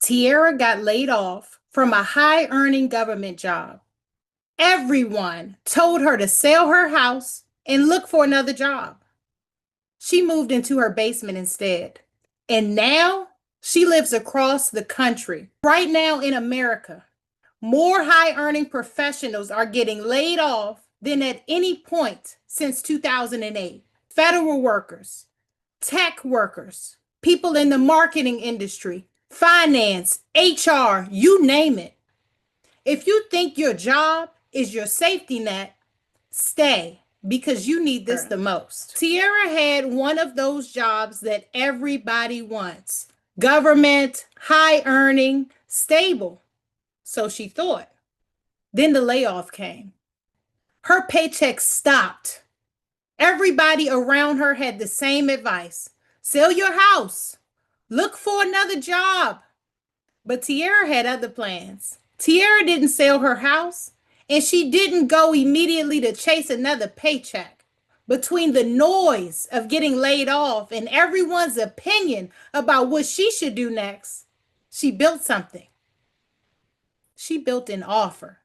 Tierra got laid off from a high-earning government job. Everyone told her to sell her house and look for another job. She moved into her basement instead. And now she lives across the country. Right now in America, more high-earning professionals are getting laid off than at any point since 2008. Federal workers, tech workers, people in the marketing industry, finance, HR, you name it. If you think your job is your safety net, stay because you need this the most. Tierra had one of those jobs that everybody wants. Government, high earning, stable. So she thought. Then the layoff came. Her paycheck stopped. Everybody around her had the same advice. Sell your house. Look for another job. But Tierra had other plans. Tierra didn't sell her house, and she didn't go immediately to chase another paycheck. Between the noise of getting laid off and everyone's opinion about what she should do next, she built something. She built an offer.